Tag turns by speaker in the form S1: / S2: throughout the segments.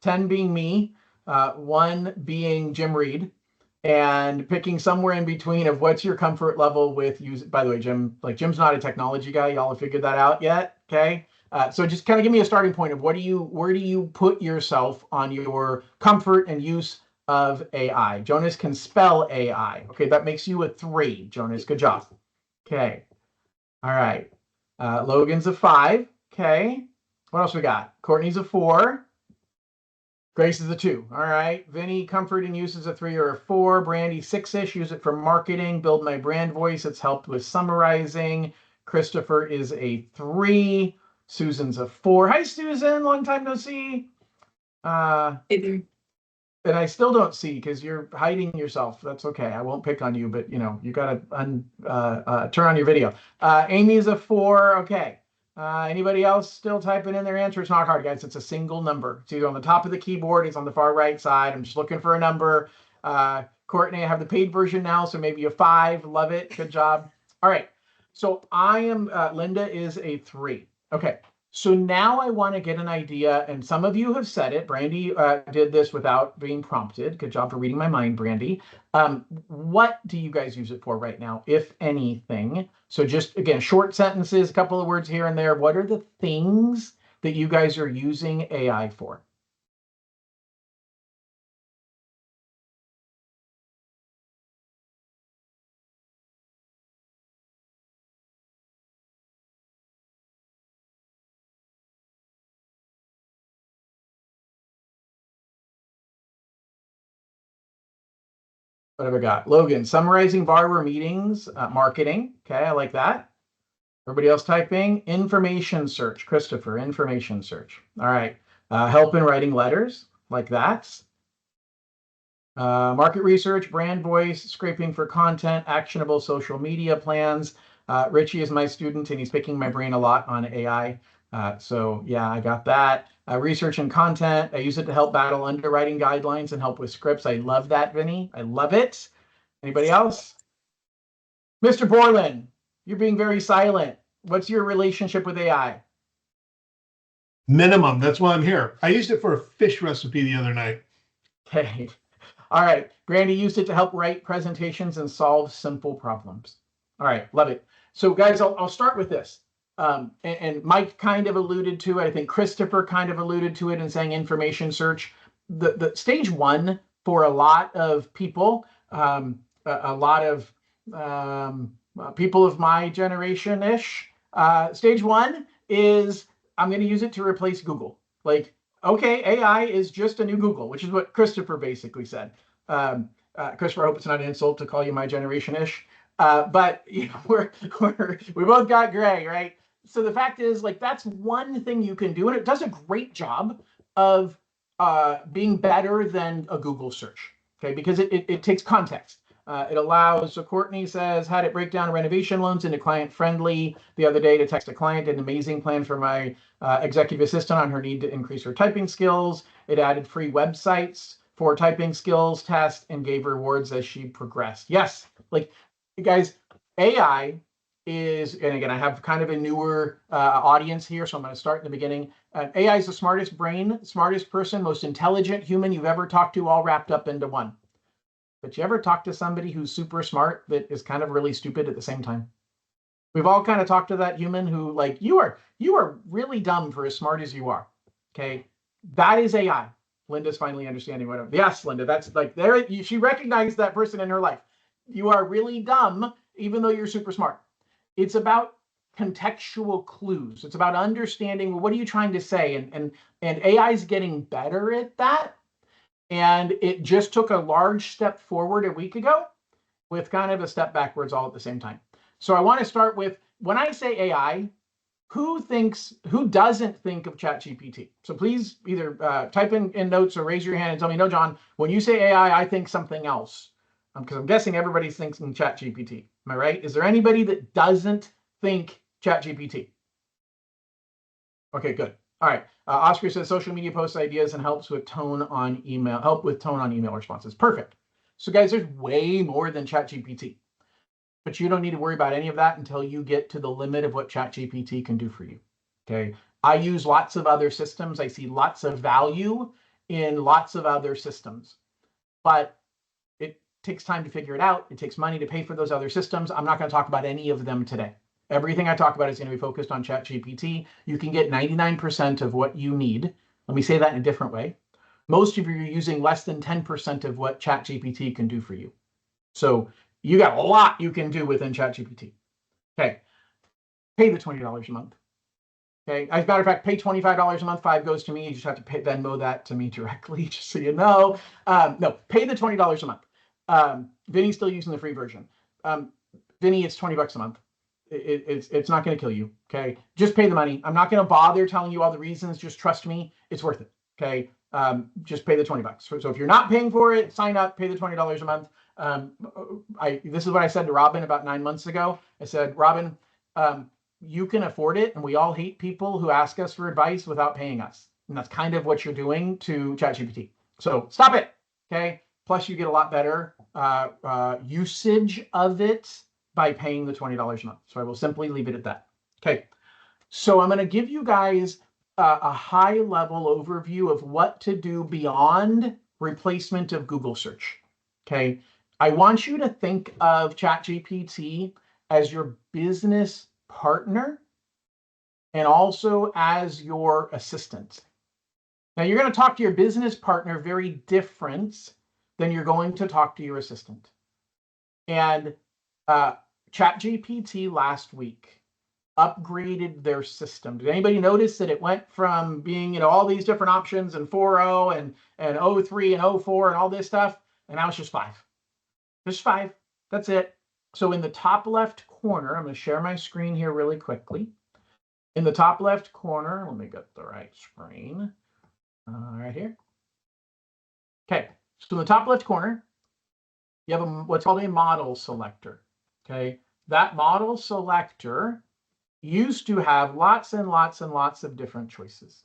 S1: 10 being me, 1 being Jim Reed, and picking somewhere in between of what's your comfort level with use. By the way, Jim, like Jim's not a technology guy. Y'all have figured that out yet? Okay. So just kind of give me a starting point of where do you put yourself on your comfort and use of AI? Jonas can spell AI. Okay, that makes you a 3. Jonas, good job. Okay. All right. Logan's a 5. Okay. What else we got? Courtney's a 4. Grace is a 2. All right. Vinny, comfort and use is a 3 or a 4. Brandy, 6-ish. Use it for marketing. Build my brand voice. It's helped with summarizing. Christopher is a 3. Susan's a 4. Hi, Susan. Long time no see. And I still don't see because you're hiding yourself. That's okay. I won't pick on you, but you know, you got to turn on your video. Amy is a 4. Okay. Anybody else still typing in their answer? It's not hard, guys. It's a single number. It's either on the top of the keyboard. It's on the far right side. I'm just looking for a number. Courtney, I have the paid version now, so maybe a 5. Love it. Good job. All right. So I am, Linda is a 3. Okay. So now I want to get an idea, and some of you have said it. Brandy did this without being prompted. Good job for reading my mind, Brandy. What do you guys use it for right now, if anything? So just, again, short sentences, a couple of words here and there. What are the things that you guys are using AI for? What have I got? Logan, summarizing borrower meetings, marketing. Okay, I like that. Everybody else typing? Information search. Christopher, information search. All right. Help in writing letters, like that. Market research, brand voice, scraping for content, actionable social media plans. Richie is my student, and he's picking my brain a lot on AI. So yeah, I got that. Research and content. I use it to help battle underwriting guidelines and help with scripts. I love that, Vinny. I love it. Anybody else? Mr. Borland, you're being very silent. What's your relationship with AI?
S2: Minimum. That's why I'm here. I used it for a fish recipe the other night.
S1: Okay. All right. Brandy used it to help write presentations and solve simple problems. All right. Love it. So guys, I'll start with this. And Mike kind of alluded to it. I think Christopher kind of alluded to it in saying information search. The stage 1 for a lot of people, a lot of people of my generation-ish, stage 1 is I'm going to use it to replace Google. Like, okay, AI is just a new Google, which is what Christopher basically said. Christopher, I hope it's not an insult to call you my generation-ish. But you know, we both got gray, right? So the fact is, like, that's one thing you can do, and it does a great job of being better than a Google search, okay? Because it takes context. It allows, so Courtney says, had it break down renovation loans into client-friendly the other day to text a client, an amazing plan for my executive assistant on her need to increase her typing skills. It added free websites for typing skills test and gave rewards as she progressed. Yes, like, guys, AI is, and again, I have kind of a newer audience here, so I'm going to start in the beginning. AI is the smartest brain, smartest person, most intelligent human you've ever talked to, all wrapped up into one. But you ever talk to somebody who's super smart that is kind of really stupid at the same time? We've all kind of talked to that human who, like, you are really dumb for as smart as you are. Okay, that is AI. Linda's finally understanding what. Yes, Linda, that's like there. She recognized that person in her life. You are really dumb, even though you're super smart. It's about contextual clues. It's about understanding, well, what are you trying to say? And AI is getting better at that. And it just took a large step forward a week ago with kind of a step backwards all at the same time. So I want to start with, when I say AI, who doesn't think of ChatGPT? So please either type in notes or raise your hand and tell me, no, John, when you say AI, I think something else. Because I'm guessing everybody's thinking ChatGPT. Am I right? Is there anybody that doesn't think ChatGPT? Okay, good. All right. Oscar says social media post ideas and help with tone on email responses. Perfect. So guys, there's way more than ChatGPT, but you don't need to worry about any of that until you get to the limit of what ChatGPT can do for you. Okay. I use lots of other systems. I see lots of value in lots of other systems. But it takes time to figure it out. It takes money to pay for those other systems. I'm not going to talk about any of them today. Everything I talk about is going to be focused on ChatGPT. You can get 99% of what you need. Let me say that in a different way. Most of you are using less than 10% of what ChatGPT can do for you. So you got a lot you can do within ChatGPT. Okay, pay the $20 a month. Okay, as a matter of fact, pay $25 a month. 5 goes to me. You just have to pay, Venmo that to me directly, just so you know. No, pay the $20 a month. Vinny's still using the free version. Vinny, it's $20 a month. It's not going to kill you. Okay, just pay the money. I'm not going to bother telling you all the reasons. Just trust me, it's worth it. Okay, just pay the $20. So if you're not paying for it, sign up. Pay the $20 a month. This is what I said to Robin about 9 months ago. I said, Robin, you can afford it, and we all hate people who ask us for advice without paying us. And that's kind of what you're doing to ChatGPT. So stop it. Okay. Plus, you get a lot better usage of it by paying the $20 a month. So I will simply leave it at that. Okay. So I'm going to give you guys a high-level overview of what to do beyond replacement of Google search. Okay. I want you to think of ChatGPT as your business partner and also as your assistant. Now, you're going to talk to your business partner very different than you're going to talk to your assistant. And ChatGPT last week upgraded their system. Did anybody notice that it went from being, all these different options and 4.0 and 0.3 and 0.4 and all this stuff, and now it's just 5. Just 5. That's it. So in the top left corner, I'm going to share my screen here really quickly. In the top left corner, let me get the right screen. Right here. Okay, so in the top left corner, you have what's called a model selector. Okay, that model selector used to have lots and lots and lots of different choices.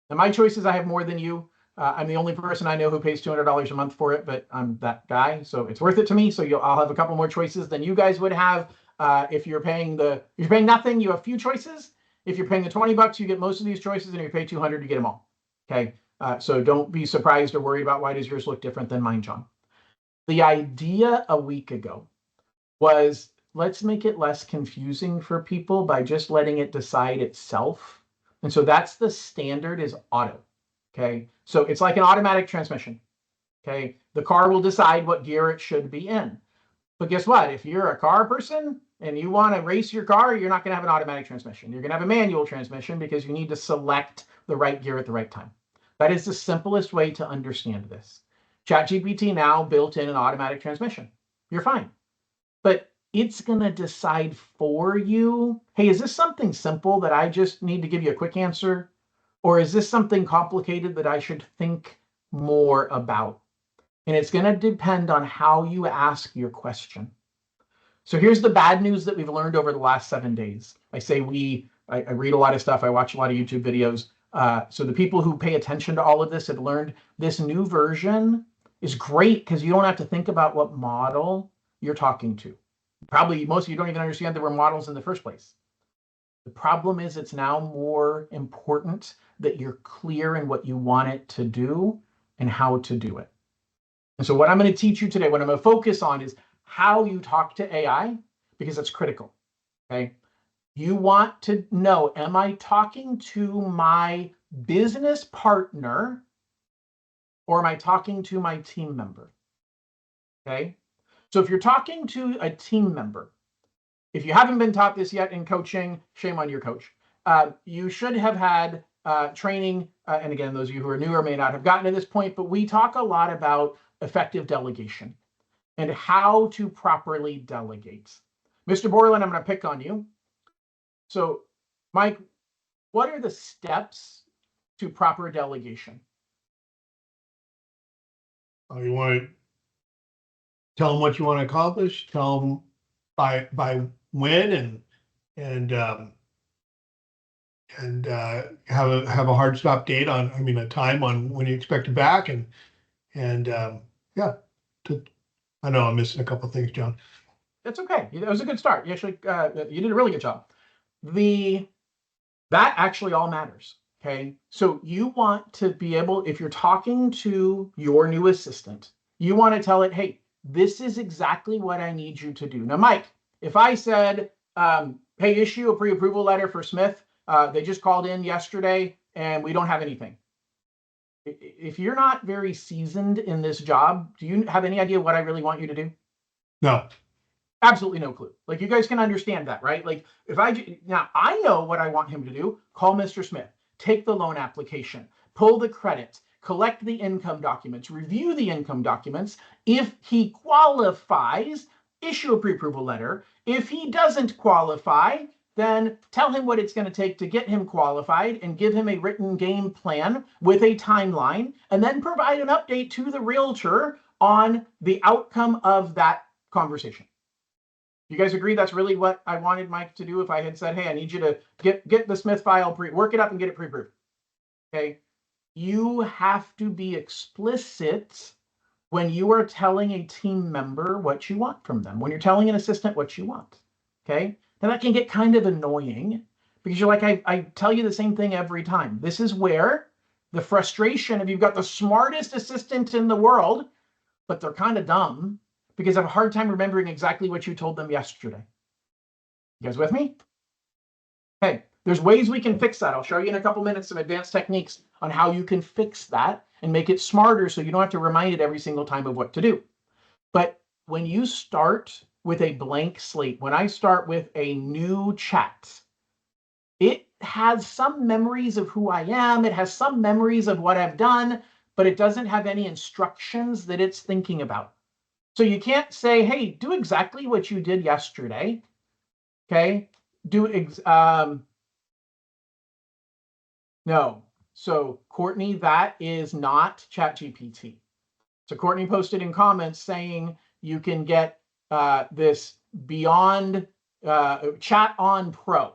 S1: Now, my choices, I have more than you. I'm the only person I know who pays $200 a month for it, but I'm that guy, so it's worth it to me. So I'll have a couple more choices than you guys would have. If you're paying nothing, you have few choices. If you're paying the $20, you get most of these choices, and if you pay $200, you get them all. Okay, so don't be surprised or worried about why does yours look different than mine, John. The idea a week ago was, let's make it less confusing for people by just letting it decide itself. And so that's the standard, is auto. Okay, so it's like an automatic transmission. Okay, the car will decide what gear it should be in. But guess what? If you're a car person and you want to race your car, you're not going to have an automatic transmission. You're going to have a manual transmission because you need to select the right gear at the right time. That is the simplest way to understand this. ChatGPT now built in an automatic transmission. You're fine. But it's going to decide for you, hey, is this something simple that I just need to give you a quick answer? Or is this something complicated that I should think more about? And it's going to depend on how you ask your question. So here's the bad news that we've learned over the last 7 days. I say I read a lot of stuff. I watch a lot of YouTube videos. So the people who pay attention to all of this have learned this new version is great because you don't have to think about what model you're talking to. Probably most of you don't even understand there were models in the first place. The problem is it's now more important that you're clear in what you want it to do and how to do it. And so what I'm going to teach you today, what I'm going to focus on, is how you talk to AI, because it's critical. Okay. You want to know, am I talking to my business partner or am I talking to my team member? Okay. So if you're talking to a team member, if you haven't been taught this yet in coaching, shame on your coach. You should have had training. And again, those of you who are newer may not have gotten to this point, but we talk a lot about effective delegation and how to properly delegate. Mr. Borland, I'm going to pick on you. So, Mike, what are the steps to proper delegation?
S2: You want to tell them what you want to accomplish, tell them by when, and have a hard stop date on, a time on when you expect it back, and yeah. I know I'm missing a couple of things, John.
S1: That's okay. It was a good start. You actually you did a really good job. That actually all matters. Okay. So you want to be able, if you're talking to your new assistant, you want to tell it, hey, this is exactly what I need you to do. Now, Mike, if I said, hey, issue a pre-approval letter for Smith, they just called in yesterday and we don't have anything. If you're not very seasoned in this job, do you have any idea what I really want you to do?
S2: No.
S1: Absolutely no clue. Like, you guys can understand that, right? Like, now I know what I want him to do. Call Mr. Smith, take the loan application, pull the credit, collect the income documents, review the income documents. If he qualifies, issue a pre-approval letter. If he doesn't qualify, then tell him what it's going to take to get him qualified and give him a written game plan with a timeline, and then provide an update to the realtor on the outcome of that conversation. You guys agree that's really what I wanted Mike to do if I had said, hey, I need you to get the Smith file, work it up and get it pre-approved. Okay. You have to be explicit when you are telling a team member what you want from them, when you're telling an assistant what you want. Okay. Now that can get kind of annoying because you're like, I tell you the same thing every time. This is where the frustration of you've got the smartest assistant in the world, but they're kind of dumb because I have a hard time remembering exactly what you told them yesterday. You guys with me? Hey, there's ways we can fix that. I'll show you in a couple minutes some advanced techniques on how you can fix that and make it smarter so you don't have to remind it every single time of what to do. But when you start with a blank slate, when I start with a new chat, it has some memories of who I am. It has some memories of what I've done, but it doesn't have any instructions that it's thinking about. So you can't say, hey, do exactly what you did yesterday. Okay. No. So Courtney, that is not ChatGPT. So Courtney posted in comments saying you can get this beyond Chat on Pro.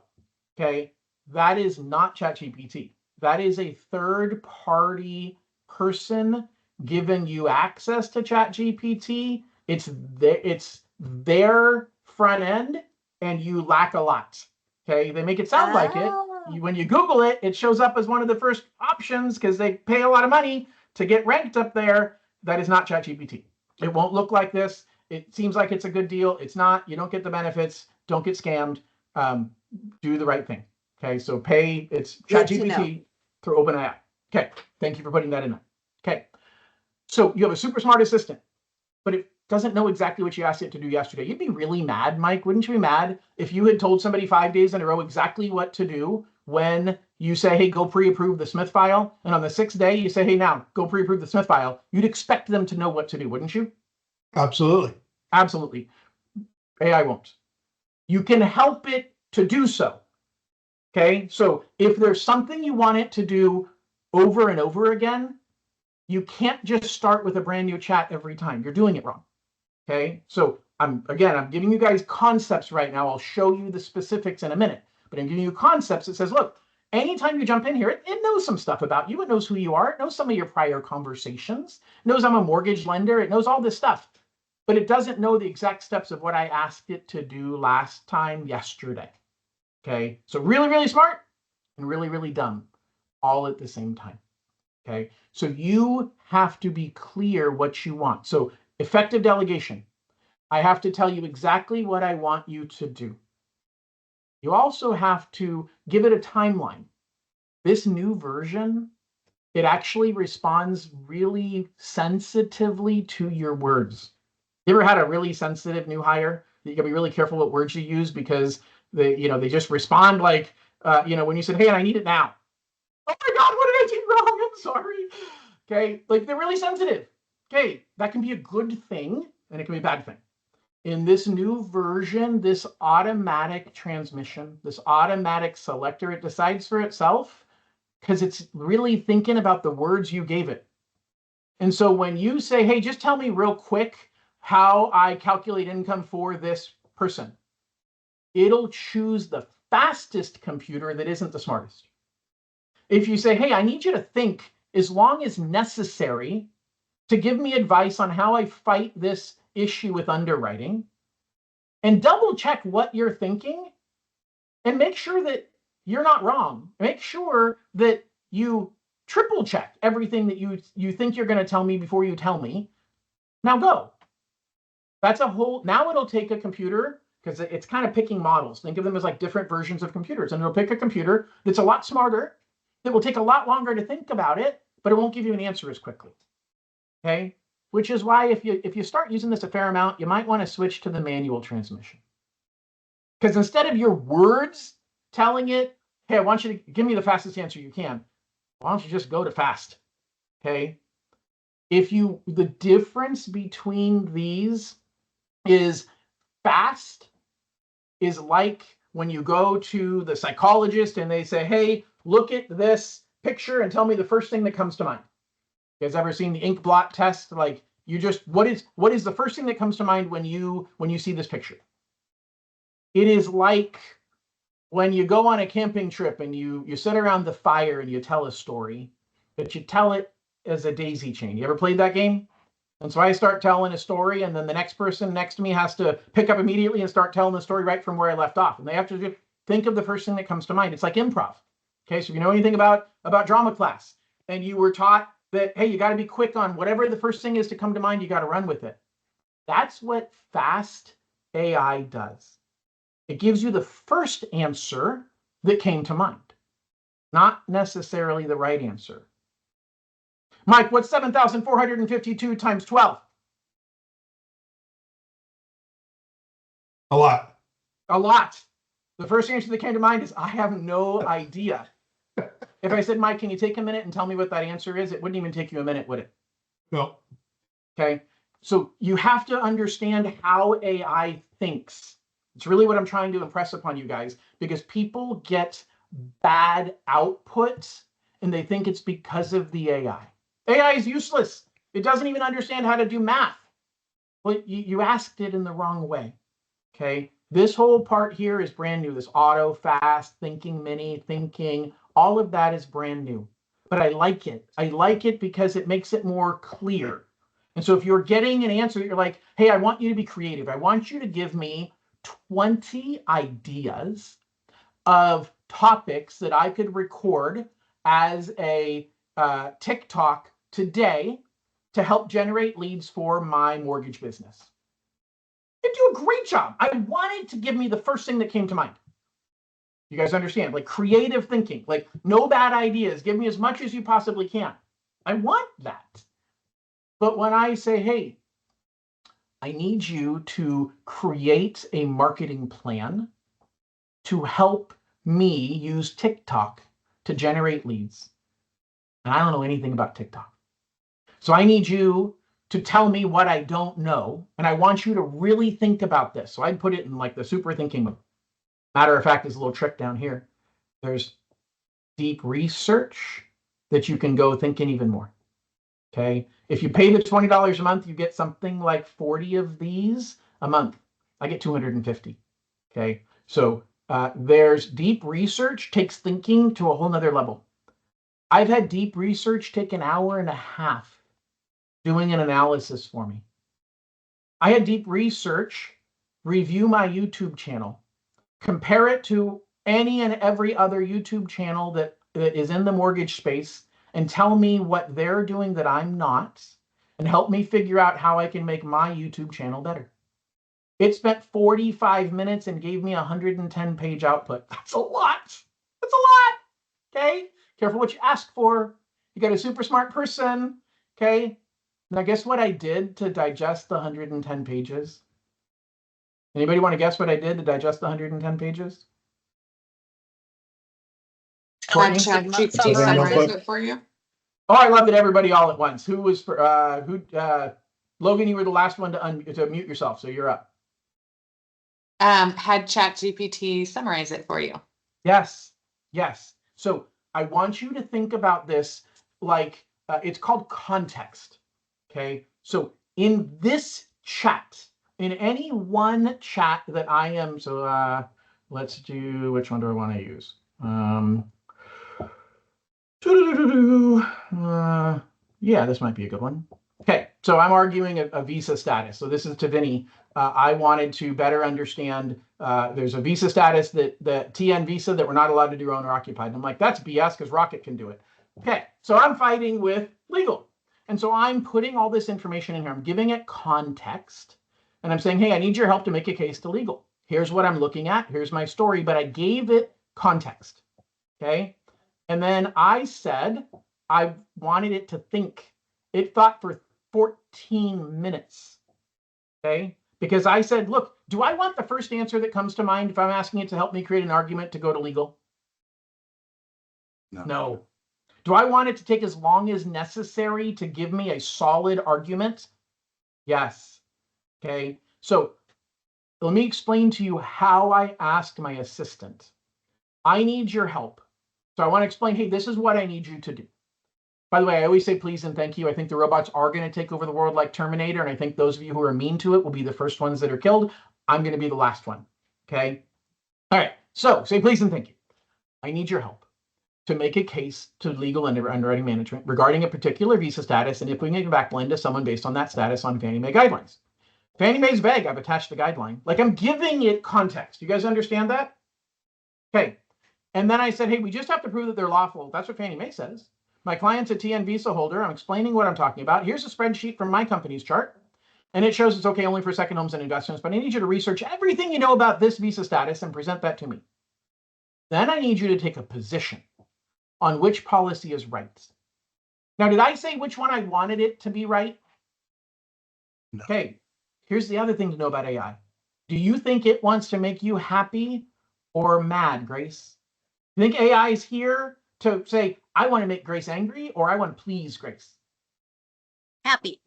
S1: Okay. That is not ChatGPT. That is a third party person giving you access to ChatGPT. It's their front end, and you lack a lot. Okay, they make it sound like it. When you Google it, it shows up as one of the first options because they pay a lot of money to get ranked up there. That is not ChatGPT. It won't look like this. It seems like it's a good deal. It's not. You don't get the benefits. Don't get scammed. Do the right thing. Okay, so pay. It's ChatGPT through OpenAI. Okay, thank you for putting that in there. Okay, so you have a super smart assistant, but it doesn't know exactly what you asked it to do yesterday. You'd be really mad, Mike. Wouldn't you be mad if you had told somebody 5 days in a row exactly what to do when you say, hey, go pre-approve the Smith file, and on the 6th day you say, hey, now go pre-approve the Smith file? You'd expect them to know what to do, wouldn't you?
S2: Absolutely.
S1: Absolutely. AI won't. You can help it to do so. Okay, so if there's something you want it to do over and over again, you can't just start with a brand new chat every time. You're doing it wrong. Okay, so I'm giving you guys concepts right now. I'll show you the specifics in a minute, but I'm giving you concepts that says, look, anytime you jump in here, it knows some stuff about you. It knows who you are. It knows some of your prior conversations. It knows I'm a mortgage lender. It knows all this stuff, but it doesn't know the exact steps of what I asked it to do last time yesterday. Okay, so really, really smart and really, really dumb all at the same time. Okay, so you have to be clear what you want. So effective delegation. I have to tell you exactly what I want you to do. You also have to give it a timeline. This new version, it actually responds really sensitively to your words. You ever had a really sensitive new hire? You gotta be really careful what words you use because they just respond like, when you said, hey, I need it now. Oh my God, what did I do wrong? I'm sorry. Okay, like they're really sensitive. Okay, that can be a good thing and it can be a bad thing. In this new version, this automatic transmission, this automatic selector, it decides for itself because it's really thinking about the words you gave it. And so when you say, hey, just tell me real quick how I calculate income for this person, it'll choose the fastest computer that isn't the smartest. If you say, hey, I need you to think as long as necessary to give me advice on how I fight this issue with underwriting, and double check what you're thinking and make sure that you're not wrong. Make sure that you triple check everything that you think you're going to tell me before you tell me. Now go. That's a whole, now it'll take a computer, because it's kind of picking models. Think of them as like different versions of computers. And it'll pick a computer that's a lot smarter, that will take a lot longer to think about it, but it won't give you an answer as quickly. Okay? Which is why if you start using this a fair amount, you might want to switch to the manual transmission. Because instead of your words telling it, hey, I want you to give me the fastest answer you can, why don't you just go to fast? Okay? The difference between these is fast is like when you go to the psychologist and they say, hey, look at this picture and tell me the first thing that comes to mind. You guys ever seen the ink blot test? Like, you just, what is the first thing that comes to mind when you see this picture? It is like when you go on a camping trip and you sit around the fire and you tell a story, but you tell it as a daisy chain. You ever played that game? And so I start telling a story, and then the next person next to me has to pick up immediately and start telling the story right from where I left off. And they have to think of the first thing that comes to mind. It's like improv. Okay, so if you know anything about drama class, and you were taught that, hey, you got to be quick on whatever the first thing is to come to mind, you got to run with it. That's what fast AI does. It gives you the first answer that came to mind, not necessarily the right answer. Mike, what's 7,452 times 12?
S2: A lot.
S1: A lot. The first answer that came to mind is, I have no idea. If I said, Mike, can you take a minute and tell me what that answer is? It wouldn't even take you a minute, would it?
S2: No.
S1: Okay. So you have to understand how AI thinks. It's really what I'm trying to impress upon you guys, because people get bad outputs and they think it's because of the AI. AI is useless. It doesn't even understand how to do math. Well, you asked it in the wrong way. Okay. This whole part here is brand new. This auto, fast, thinking, mini, thinking, all of that is brand new. But I like it. I like it because it makes it more clear. And so if you're getting an answer that you're like, hey, I want you to be creative. I want you to give me 20 ideas of topics that I could record as a TikTok today to help generate leads for my mortgage business. You do a great job. I wanted to give me the first thing that came to mind. You guys understand? Like creative thinking, like no bad ideas. Give me as much as you possibly can. I want that. But when I say, hey, I need you to create a marketing plan to help me use TikTok to generate leads. And I don't know anything about TikTok. So I need you to tell me what I don't know. And I want you to really think about this. So I'd put it in like the super thinking mode. Matter of fact, there's a little trick down here. There's deep research that you can go thinking even more. Okay. If you pay the $20 a month, you get something like 40 of these a month. I get 250. Okay. So there's deep research takes thinking to a whole nother level. I've had deep research take an hour and a half doing an analysis for me. I had deep research review my YouTube channel, compare it to any and every other YouTube channel that is in the mortgage space, and tell me what they're doing that I'm not, and help me figure out how I can make my YouTube channel better. It spent 45 minutes and gave me a 110-page output. That's a lot. That's a lot. Okay? Careful what you ask for. You got a super smart person. Okay? Now guess what I did to digest the 110 pages? Anybody want to guess what I did to digest the 110 pages?
S3: Had ChatGPT summarize it for you.
S1: Oh, I love that everybody all at once. Who was for Logan, you were the last one to mute yourself, so you're up.
S3: Had ChatGPT summarize it for you.
S1: Yes. Yes. So I want you to think about this like it's called context. Okay. So in this chat, in any one chat that I am, so let's do, which one do I want to use? Yeah, this might be a good one. Okay, so I'm arguing a visa status. So this is to Vinny. I wanted to better understand, there's a visa status that TN visa that we're not allowed to do owner occupied. And I'm like, that's BS because Rocket can do it. Okay, so I'm fighting with legal. And so I'm putting all this information in here. I'm giving it context. And I'm saying, hey, I need your help to make a case to legal. Here's what I'm looking at. Here's my story. But I gave it context. Okay. And then I said, I wanted it to think. It thought for 14 minutes. Okay. Because I said, look, do I want the first answer that comes to mind if I'm asking it to help me create an argument to go to legal? No. Do I want it to take as long as necessary to give me a solid argument? Yes. Okay. So let me explain to you how I asked my assistant. I need your help. So I want to explain, hey, this is what I need you to do. By the way, I always say please and thank you. I think the robots are going to take over the world like Terminator. And I think those of you who are mean to it will be the first ones that are killed. I'm going to be the last one. Okay. All right. So say please and thank you. I need your help to make a case to legal underwriting management regarding a particular visa status, and if we can get back blend to someone based on that status on Fannie Mae guidelines. Fannie Mae's vague. I've attached the guideline. Like I'm giving it context. You guys understand that? Okay. And then I said, hey, we just have to prove that they're lawful. That's what Fannie Mae says. My client's a TN visa holder. I'm explaining what I'm talking about. Here's a spreadsheet from my company's chart. And it shows it's okay only for second homes and investments, but I need you to research everything you know about this visa status and present that to me. Then I need you to take a position on which policy is right. Now, did I say which one I wanted it to be right? No. Okay, here's the other thing to know about AI. Do you think it wants to make you happy or mad, Grace? You think AI is here to say, I want to make Grace angry or I want to please Grace?
S3: Happy.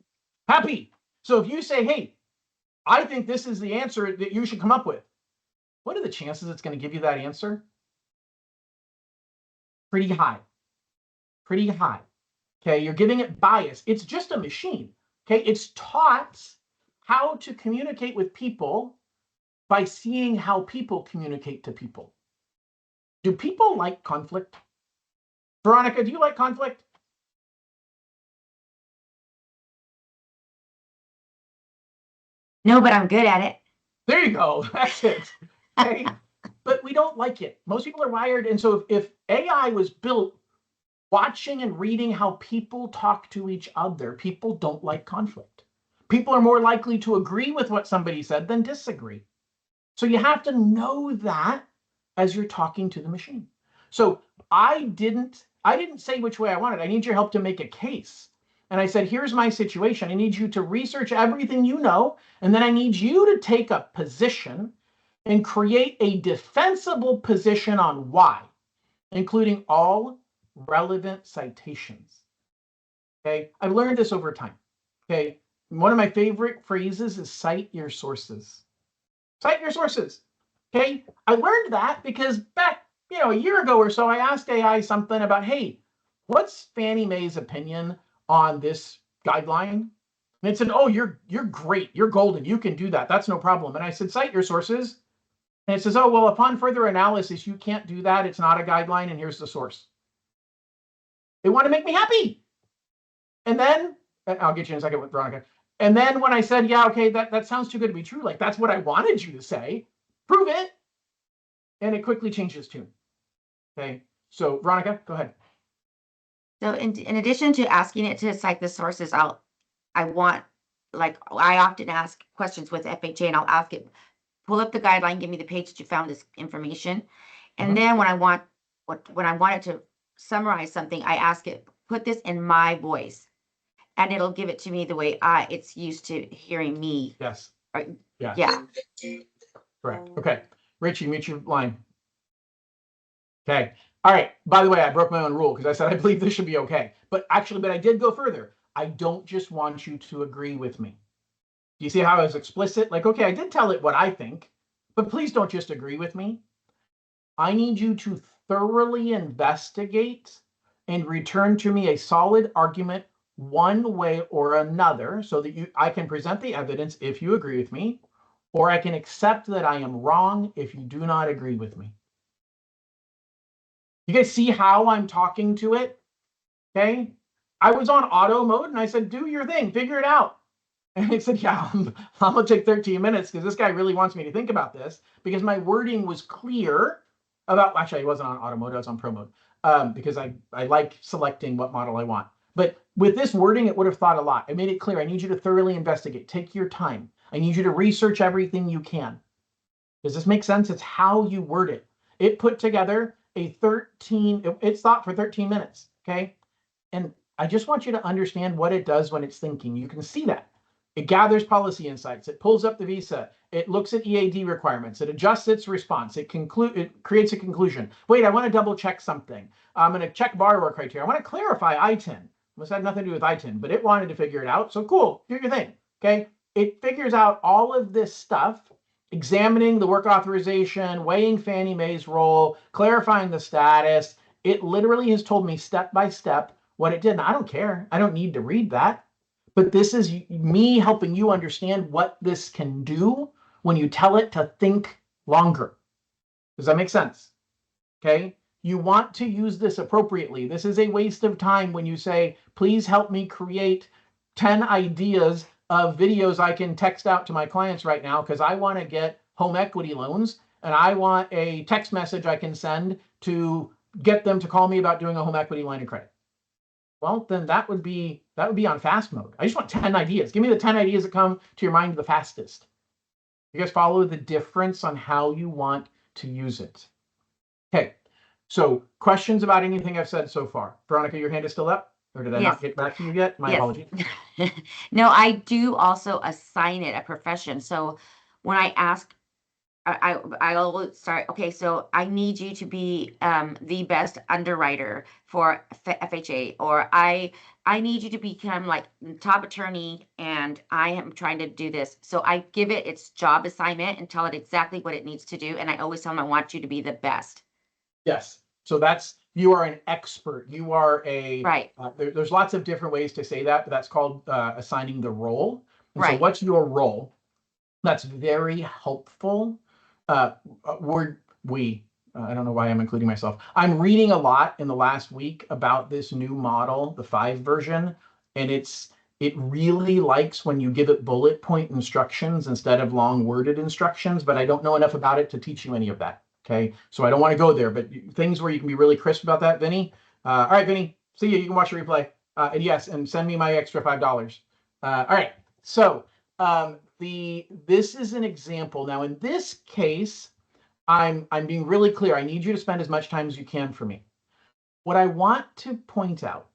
S1: Happy. So if you say, hey, I think this is the answer that you should come up with, what are the chances it's going to give you that answer? Pretty high. Pretty high. Okay, you're giving it bias. It's just a machine. Okay, it's taught how to communicate with people by seeing how people communicate to people. Do people like conflict? Veronica, do you like conflict?
S4: No, but I'm good at it.
S1: There you go. That's it. Okay. But we don't like it. Most people are wired. And so if AI was built watching and reading how people talk to each other, people don't like conflict. People are more likely to agree with what somebody said than disagree. So you have to know that as you're talking to the machine. So I didn't say which way I wanted. I need your help to make a case. And I said, here's my situation. I need you to research everything you know, and then I need you to take a position and create a defensible position on why, including all relevant citations. Okay, I've learned this over time. Okay, one of my favorite phrases is cite your sources. Cite your sources. Okay, I learned that because back, a year ago or so, I asked AI something about, hey, what's Fannie Mae's opinion on this guideline? And it said, oh, you're great. You're golden. You can do that. That's no problem. And I said, cite your sources. And it says, oh, well, upon further analysis, you can't do that. It's not a guideline. And here's the source. They want to make me happy. And then, I'll get you in a second with Veronica. And then when I said, yeah, okay, that sounds too good to be true. Like, that's what I wanted you to say. Prove it. And it quickly changes tune. Okay. So Veronica, go ahead.
S4: So in addition to asking it to cite the sources, I often ask questions with FHA and I'll ask it, pull up the guideline, give me the page that you found this information. And then when I want it to summarize something, I ask it, put this in my voice. And it'll give it to me the way it's used to hearing me.
S1: Yes.
S4: Yeah.
S1: Correct. Okay. Richie, mute your line. Okay. All right. By the way, I broke my own rule because I said I believe this should be okay. But I did go further. I don't just want you to agree with me. Do you see how I was explicit? Like, okay, I did tell it what I think, but please don't just agree with me. I need you to thoroughly investigate and return to me a solid argument one way or another so that I can present the evidence if you agree with me, or I can accept that I am wrong if you do not agree with me. You guys see how I'm talking to it? Okay. I was on auto mode and I said, do your thing, figure it out. And it said, yeah, I'm going to take 13 minutes because this guy really wants me to think about this because my wording was clear about, actually, I wasn't on auto mode, I was on pro mode. because I like selecting what model I want. But with this wording, it would have thought a lot. I made it clear. I need you to thoroughly investigate. Take your time. I need you to research everything you can. Does this make sense? It's how you word it. It put together it's thought for 13 minutes, okay? And I just want you to understand what it does when it's thinking. You can see that. It gathers policy insights. It pulls up the visa. It looks at EAD requirements. It adjusts its response. It creates a conclusion. Wait, I want to double check something. I'm going to check borrower criteria. I want to clarify I-10. This had nothing to do with I-10, but it wanted to figure it out. So cool, do your thing, okay? It figures out all of this stuff, examining the work authorization, weighing Fannie Mae's role, clarifying the status. It literally has told me step by step what it did. And I don't care. I don't need to read that. But this is me helping you understand what this can do when you tell it to think longer. Does that make sense? Okay. You want to use this appropriately. This is a waste of time when you say, please help me create 10 ideas of videos I can text out to my clients right now because I want to get home equity loans and I want a text message I can send to get them to call me about doing a home equity line of credit. Well, then that would be on fast mode. I just want 10 ideas. Give me the 10 ideas that come to your mind the fastest. You guys follow the difference on how you want to use it. Okay, so questions about anything I've said so far? Veronica, your hand is still up? Or did I not get back to you yet? My apologies.
S4: No, I do also assign it a profession. So when I ask, I'll start, okay, so I need you to be the best underwriter for FHA, or I need you to become like top attorney and I am trying to do this. So I give it its job assignment and tell it exactly what it needs to do. And I always tell them I want you to be the best.
S1: Yes. So you are an expert. You are
S4: right.
S1: There's lots of different ways to say that, but that's called assigning the role. And
S4: right.
S1: So what's your role? That's very helpful. I don't know why I'm including myself. I'm reading a lot in the last week about this new model, the 5 version, and it really likes when you give it bullet point instructions instead of long worded instructions, but I don't know enough about it to teach you any of that. Okay, so I don't want to go there, but things where you can be really crisp about that, Vinny. All right, Vinny, see you. You can watch the replay. And yes, and send me my extra $5. All right, so this is an example. Now, in this case, I'm being really clear. I need you to spend as much time as you can for me. What I want to point out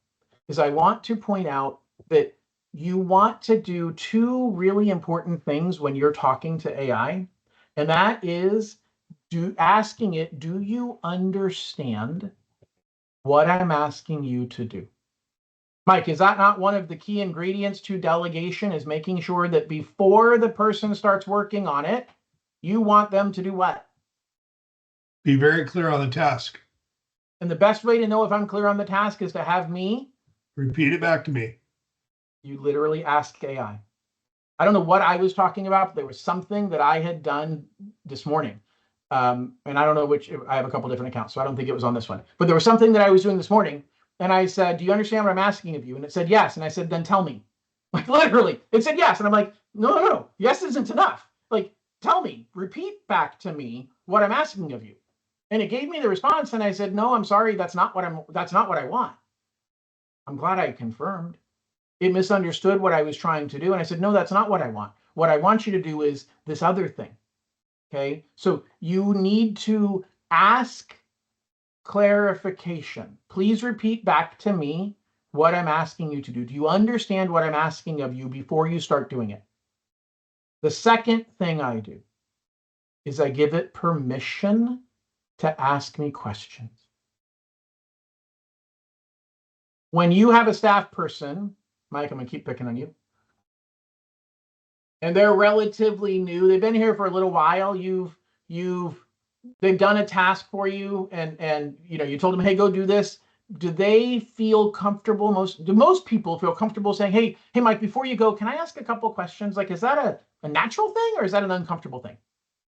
S1: is that you want to do 2 really important things when you're talking to AI, and that is asking it, do you understand what I'm asking you to do? Mike, is that not one of the key ingredients to delegation, is making sure that before the person starts working on it, you want them to do what?
S2: Be very clear on the task.
S1: And the best way to know if I'm clear on the task is to have me
S2: repeat it back to me.
S1: You literally ask AI. I don't know what I was talking about, but there was something that I had done this morning. And I don't know which, I have a couple different accounts, so I don't think it was on this one. But there was something that I was doing this morning, and I said, do you understand what I'm asking of you? And it said, yes. And I said, then tell me. Like, literally, it said yes. And I'm like, no. Yes isn't enough. Like, tell me, repeat back to me what I'm asking of you. And it gave me the response, and I said, no, I'm sorry, that's not what I want. I'm glad I confirmed. It misunderstood what I was trying to do. And I said, no, that's not what I want. What I want you to do is this other thing. Okay. So you need to ask clarification. Please repeat back to me what I'm asking you to do. Do you understand what I'm asking of you before you start doing it? The second thing I do is I give it permission to ask me questions. When you have a staff person, Mike, I'm going to keep picking on you, and they're relatively new, they've been here for a little while, they've done a task for you, and you told them, hey, go do this. Do they feel comfortable? Do most people feel comfortable saying, hey, Mike, before you go, can I ask a couple questions? Like, is that a natural thing, or is that an uncomfortable thing?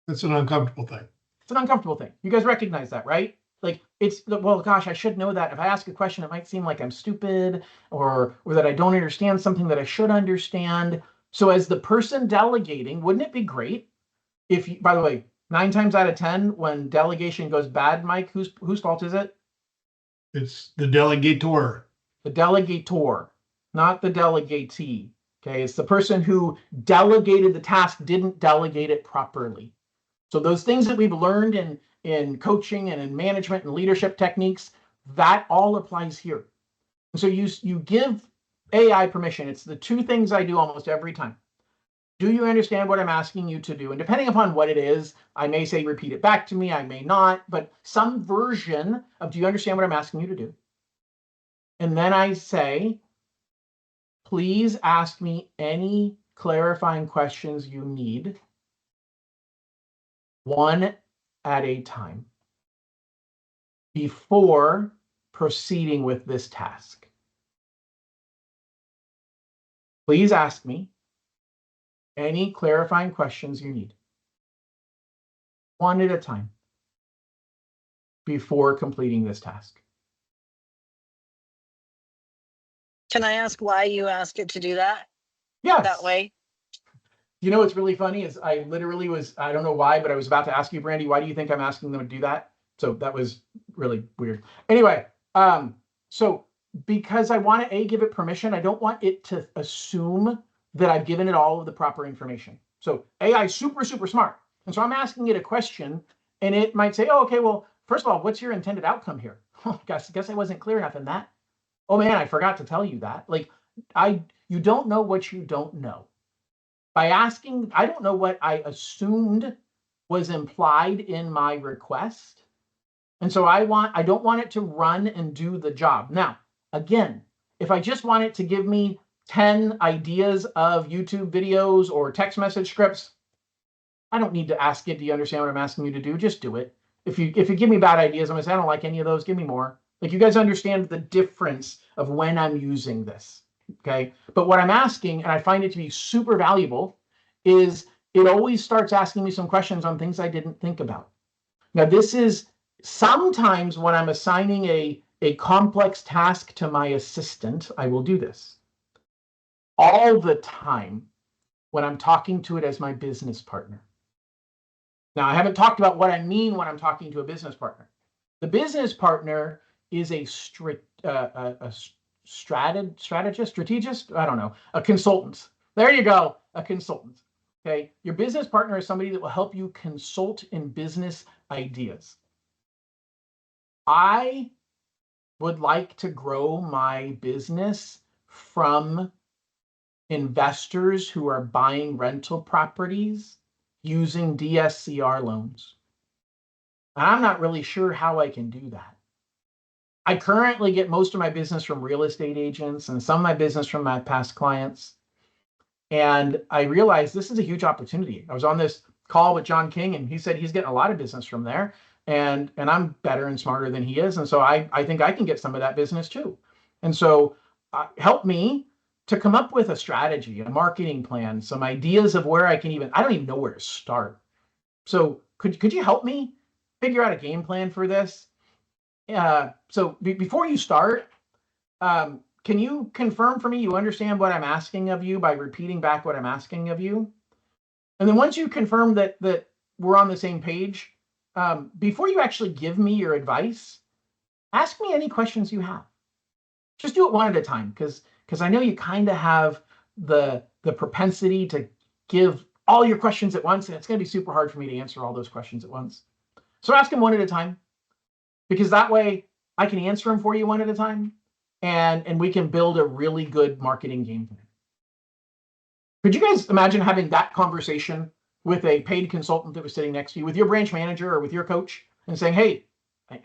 S2: It's an uncomfortable thing.
S1: It's an uncomfortable thing. You guys recognize that, right? Like, well, gosh, I should know that. If I ask a question, it might seem like I'm stupid or that I don't understand something that I should understand. So as the person delegating, wouldn't it be great if, by the way, 9 times out of 10, when delegation goes bad, Mike, whose fault is it?
S2: It's the delegator.
S1: The delegator, not the delegatee. Okay, it's the person who delegated the task, didn't delegate it properly. So those things that we've learned in coaching and in management and leadership techniques, that all applies here. And so you give AI permission. It's the two things I do almost every time. Do you understand what I'm asking you to do? And depending upon what it is, I may say repeat it back to me, I may not, but some version of do you understand what I'm asking you to do? And then I say, please ask me any clarifying questions you need, one at a time, before proceeding with this task. Please ask me any clarifying questions you need, one at a time, before completing this task.
S5: Can I ask why you ask it to do that?
S1: Yes.
S5: That way?
S1: You know what's really funny is I literally was, I don't know why, but I was about to ask you, Brandy, why do you think I'm asking them to do that? So that was really weird. Anyway, so because I want to give it permission, I don't want it to assume that I've given it all of the proper information. So AI is super, super smart. And so I'm asking it a question and it might say, oh, okay, well, first of all, what's your intended outcome here? Oh, guess I wasn't clear enough in that. Oh man, I forgot to tell you that. Like you don't know what you don't know. By asking, I don't know what I assumed was implied in my request. And so I don't want it to run and do the job. Now, again, if I just want it to give me 10 ideas of YouTube videos or text message scripts, I don't need to ask it, do you understand what I'm asking you to do? Just do it. If you give me bad ideas, I'm gonna say, I don't like any of those, give me more. Like, you guys understand the difference of when I'm using this, okay? But what I'm asking, and I find it to be super valuable, is it always starts asking me some questions on things I didn't think about. Now, this is sometimes when I'm assigning a complex task to my assistant, I will do this. All the time when I'm talking to it as my business partner. Now, I haven't talked about what I mean when I'm talking to a business partner. The business partner is a strategist, I don't know, a consultant. There you go, a consultant. Okay, your business partner is somebody that will help you consult in business ideas. I would like to grow my business from investors who are buying rental properties using DSCR loans. I'm not really sure how I can do that. I currently get most of my business from real estate agents and some of my business from my past clients. And I realized this is a huge opportunity. I was on this call with John King and he said he's getting a lot of business from there. And I'm better and smarter than he is. And so I think I can get some of that business too. And so help me to come up with a strategy, a marketing plan, some ideas of where I don't even know where to start. So could you help me figure out a game plan for this? So before you start, can you confirm for me you understand what I'm asking of you by repeating back what I'm asking of you? And then once you confirm that we're on the same page, before you actually give me your advice, ask me any questions you have. Just do it one at a time, because I know you kind of have the propensity to give all your questions at once, and it's going to be super hard for me to answer all those questions at once. So ask them one at a time, because that way I can answer them for you one at a time, and we can build a really good marketing game plan. Could you guys imagine having that conversation with a paid consultant that was sitting next to you, with your branch manager or with your coach, and saying, hey,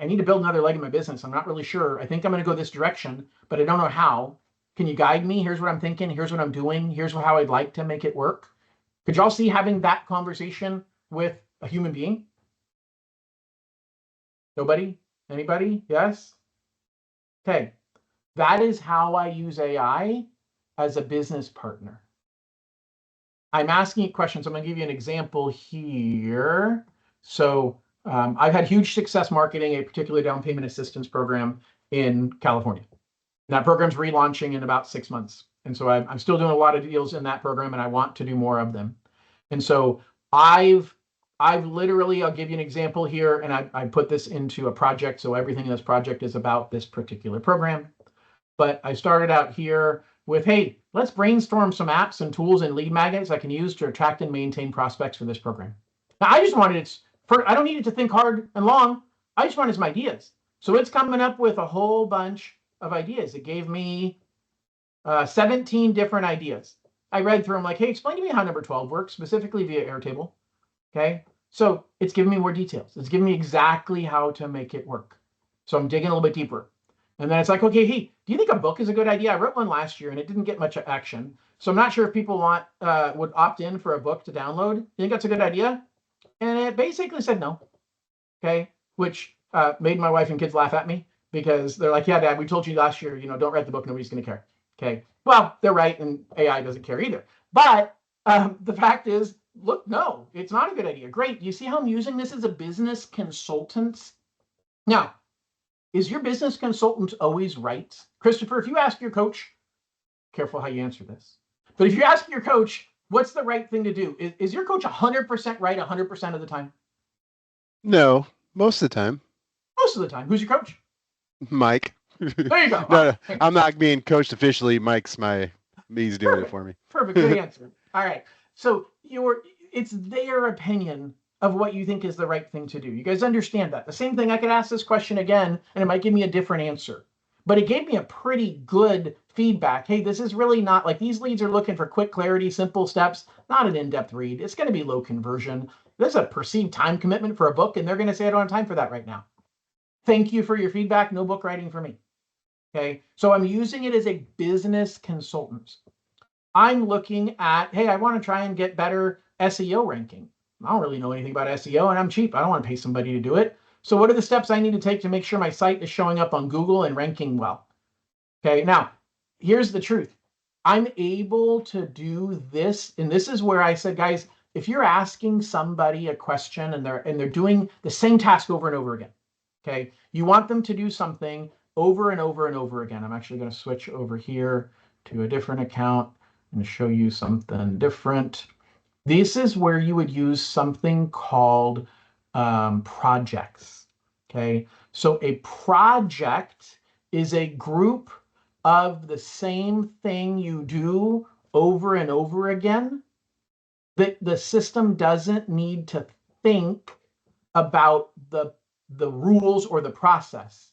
S1: I need to build another leg in my business. I'm not really sure. I think I'm going to go this direction, but I don't know how. Can you guide me? Here's what I'm thinking. Here's what I'm doing. Here's how I'd like to make it work. Could y'all see having that conversation with a human being? Nobody? Anybody? Yes? Okay. That is how I use AI as a business partner. I'm asking it questions. I'm going to give you an example here. So I've had huge success marketing a particular down payment assistance program in California. And that program's relaunching in about 6 months. And so I'm still doing a lot of deals in that program, and I want to do more of them. And so I've I've literally, I'll give you an example here, and I put this into a project, so everything in this project is about this particular program. But I started out here with, hey, let's brainstorm some apps and tools and lead magnets I can use to attract and maintain prospects for this program. Now, I just wanted it for, I don't need it to think hard and long. I just wanted some ideas. So it's coming up with a whole bunch of ideas. It gave me 17 different ideas. I read through them like, hey, explain to me how number 12 works, specifically via Airtable. Okay. So it's giving me more details. It's giving me exactly how to make it work. So I'm digging a little bit deeper. And then it's like, okay, hey, do you think a book is a good idea? I wrote one last year and it didn't get much action. So I'm not sure if people would opt in for a book to download. You think that's a good idea? And it basically said no. Okay. Which made my wife and kids laugh at me because they're like, yeah, Dad, we told you last year, don't write the book. Nobody's going to care. Okay. Well, they're right. And AI doesn't care either. But the fact is, look, no, it's not a good idea. Great. You see how I'm using this as a business consultant? Now, is your business consultant always right? Christopher, if you ask your coach, careful how you answer this. But if you ask your coach, what's the right thing to do? Is your coach 100% right 100% of the time?
S6: No, most of the time.
S1: Most of the time. Who's your coach?
S6: Mike.
S1: There you go.
S6: No, I'm not being coached officially. He's doing it for me.
S1: Perfect. Good answer. All right. So it's their opinion of what you think is the right thing to do. You guys understand that? The same thing, I could ask this question again and it might give me a different answer. But it gave me a pretty good feedback. Hey, this is really not like these leads are looking for quick clarity, simple steps, not an in-depth read. It's going to be low conversion. There's a perceived time commitment for a book, and they're going to say, I don't have time for that right now. Thank you for your feedback. No book writing for me. Okay. So I'm using it as a business consultant. I'm looking at, hey, I want to try and get better SEO ranking. I don't really know anything about SEO and I'm cheap. I don't want to pay somebody to do it. So what are the steps I need to take to make sure my site is showing up on Google and ranking well? Okay, now here's the truth. I'm able to do this, and this is where I said, guys, if you're asking somebody a question and they're doing the same task over and over again, okay, you want them to do something over and over and over again. I'm actually going to switch over here to a different account and show you something different. This is where you would use something called projects. Okay, so a project is a group of the same thing you do over and over again that the system doesn't need to think about the rules or the process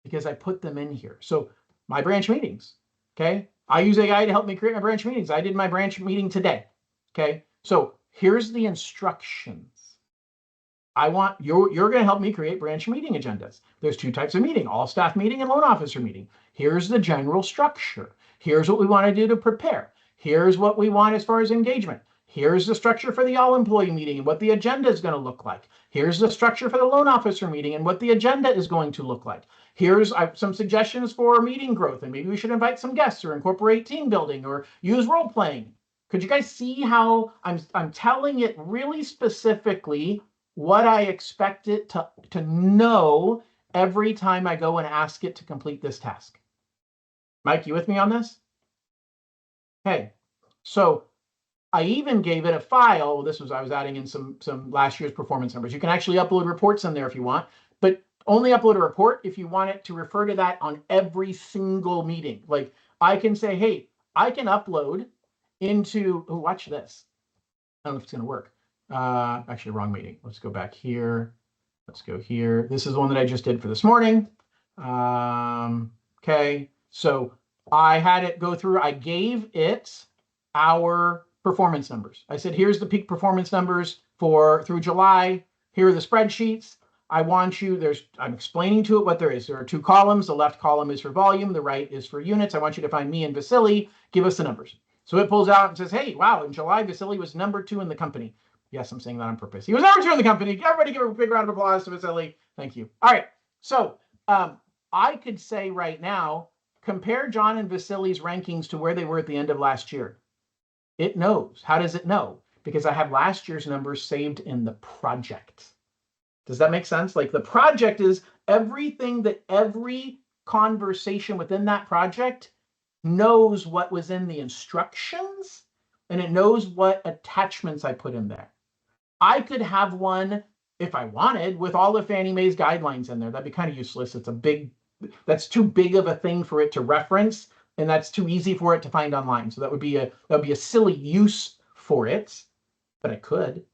S1: because I put them in here. So my branch meetings, okay? I use AI to help me create my branch meetings. I did my branch meeting today, okay? So here's the instructions. I want you're going to help me create branch meeting agendas. There's two types of meeting, all staff meeting and loan officer meeting. Here's the general structure. Here's what we want to do to prepare. Here's what we want as far as engagement. Here's the structure for the all employee meeting and what the agenda is going to look like. Here's the structure for the loan officer meeting and what the agenda is going to look like. Here's some suggestions for meeting growth, and maybe we should invite some guests or incorporate team building or use role playing. Could you guys see how I'm telling it really specifically what I expect it to know every time I go and ask it to complete this task? Mike, you with me on this? Okay, so I even gave it a file. I was adding in some last year's performance numbers. You can actually upload reports in there if you want, but only upload a report if you want it to refer to that on every single meeting. Like I can say, hey, I can upload into, oh, watch this. I don't know if it's going to work. Actually, wrong meeting. Let's go back here. Let's go here. This is one that I just did for this morning. Okay, so I had it go through. I gave it our performance numbers. I said, here's the peak performance numbers through July. Here are the spreadsheets. I'm explaining to it what there is. There are two columns. The left column is for volume. The right is for units. I want you to find me and Vasily. Give us the numbers. So it pulls out and says, hey, wow, in July, Vasily was number 2 in the company. Yes, I'm saying that on purpose. He was number 2 in the company. Everybody give a big round of applause to Vasily. Thank you. All right. So I could say right now, compare John and Vasily's rankings to where they were at the end of last year. It knows. How does it know? Because I have last year's numbers saved in the project. Does that make sense? Like the project is everything that every conversation within that project knows what was in the instructions, and it knows what attachments I put in there. I could have one if I wanted with all of Fannie Mae's guidelines in there. That'd be kind of useless. That's too big of a thing for it to reference, and that's too easy for it to find online. So that would be a silly use for it, but I could.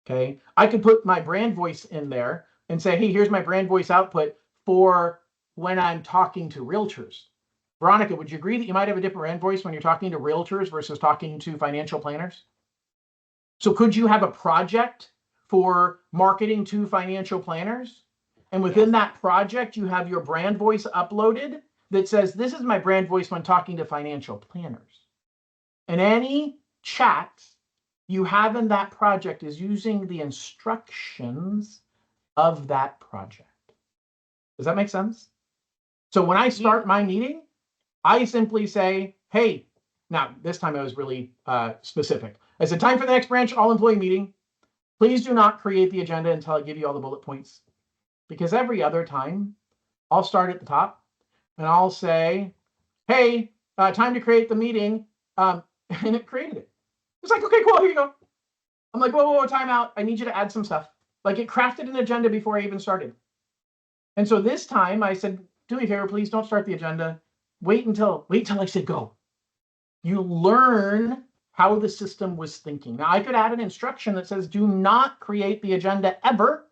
S1: Okay. I could put my brand voice in there and say, hey, here's my brand voice output for when I'm talking to realtors. Veronica, would you agree that you might have a different brand voice when you're talking to realtors versus talking to financial planners? So could you have a project for marketing to financial planners? And within that project, you have your brand voice uploaded that says, this is my brand voice when talking to financial planners. And any chat you have in that project is using the instructions of that project. Does that make sense? So when I start my meeting, I simply say, hey, now this time I was really specific. I said, time for the next branch all employee meeting. Please do not create the agenda until I give you all the bullet points. Because every other time I'll start at the top and I'll say, hey, time to create the meeting. And it created it. It's like, okay, cool, here you go. I'm like, whoa, time out. I need you to add some stuff. Like it crafted an agenda before I even started. And so this time I said, do me a favor, please don't start the agenda. Wait till I said go. You learn how the system was thinking. Now I could add an instruction that says, do not create the agenda ever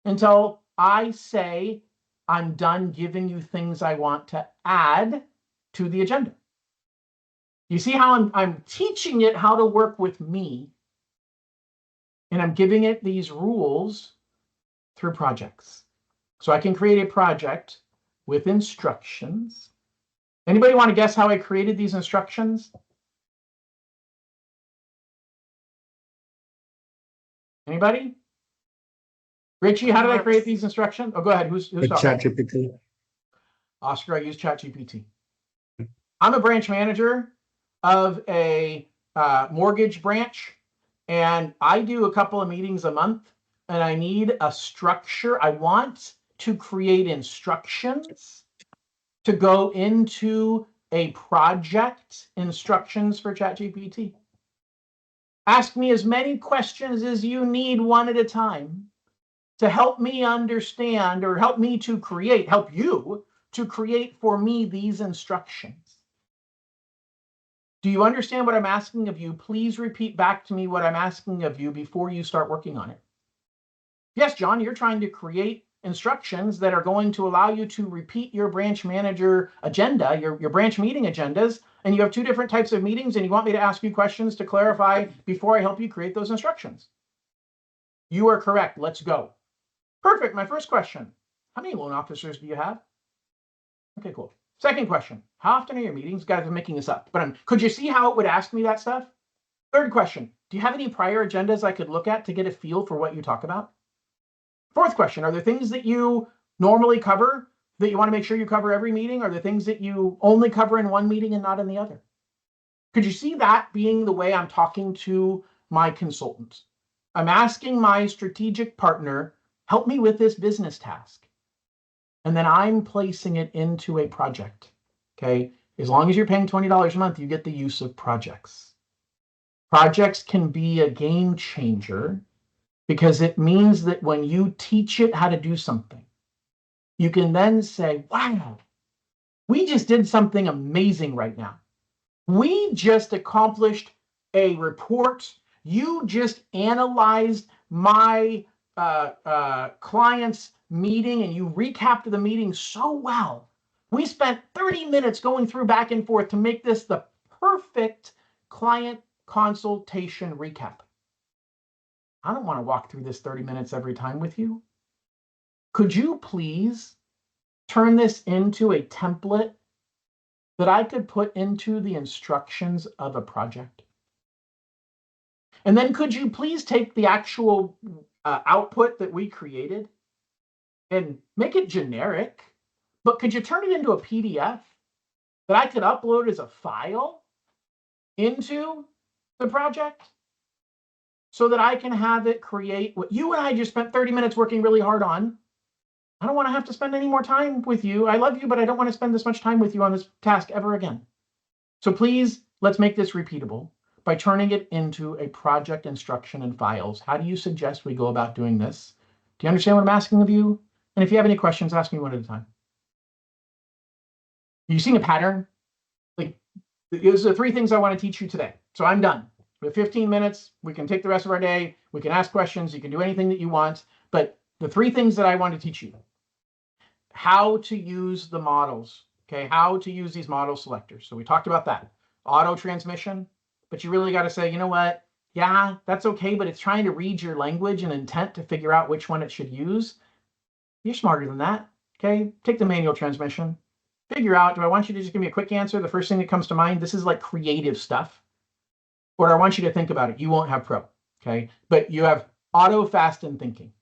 S1: until I say I'm done giving you things I want to add to the agenda. You see how I'm teaching it how to work with me, and I'm giving it these rules through projects. So I can create a project with instructions. Anybody want to guess how I created these instructions? Anybody? Richie, how did I create these instructions? Oh, go ahead. Who's talking?
S7: ChatGPT.
S1: Oscar, I use ChatGPT. I'm a branch manager of a mortgage branch, and I do a couple of meetings a month, and I need a structure. I want to create instructions to go into a project instructions for ChatGPT. Ask me as many questions as you need one at a time to help me understand or help you to create for me these instructions. Do you understand what I'm asking of you? Please repeat back to me what I'm asking of you before you start working on it. Yes, John, you're trying to create instructions that are going to allow you to repeat your branch manager agenda, your branch meeting agendas, and you have two different types of meetings, and you want me to ask you questions to clarify before I help you create those instructions. You are correct. Let's go. Perfect. My first question, how many loan officers do you have? Okay, cool. Second question, how often are your meetings? Guys, I'm making this up, but could you see how it would ask me that stuff? Third question, do you have any prior agendas I could look at to get a feel for what you talk about? Fourth question, are there things that you normally cover that you want to make sure you cover every meeting? Are there things that you only cover in one meeting and not in the other? Could you see that being the way I'm talking to my consultants? I'm asking my strategic partner, help me with this business task. And then I'm placing it into a project, okay? As long as you're paying $20 a month, you get the use of projects. Projects can be a game changer because it means that when you teach it how to do something, you can then say, wow, we just did something amazing right now. We just accomplished a report. You just analyzed my client's meeting and you recapped the meeting so well. We spent 30 minutes going through back and forth to make this the perfect client consultation recap. I don't want to walk through this 30 minutes every time with you. Could you please turn this into a template that I could put into the instructions of a project? And then could you please take the actual output that we created and make it generic, but could you turn it into a PDF that I could upload as a file into the project so that I can have it create what you and I just spent 30 minutes working really hard on? I don't want to have to spend any more time with you. I love you, but I don't want to spend this much time with you on this task ever again. So please, let's make this repeatable. by turning it into a project instruction in files. How do you suggest we go about doing this? Do you understand what I'm asking of you? And if you have any questions, ask me one at a time. Are you seeing a pattern? Like, those are the 3 things I want to teach you today. So I'm done. We have 15 minutes. We can take the rest of our day. We can ask questions. You can do anything that you want. But the 3 things that I want to teach you: how to use the models, okay? How to use these model selectors. So we talked about that. Auto transmission, but you really got to say, you know what? Yeah, that's okay, but it's trying to read your language and intent to figure out which one it should use. You're smarter than that, okay? Take the manual transmission. Figure out, do I want you to just give me a quick answer? The first thing that comes to mind, this is like creative stuff. Or I want you to think about it. You won't have pro, okay? But you have auto, fast, and thinking.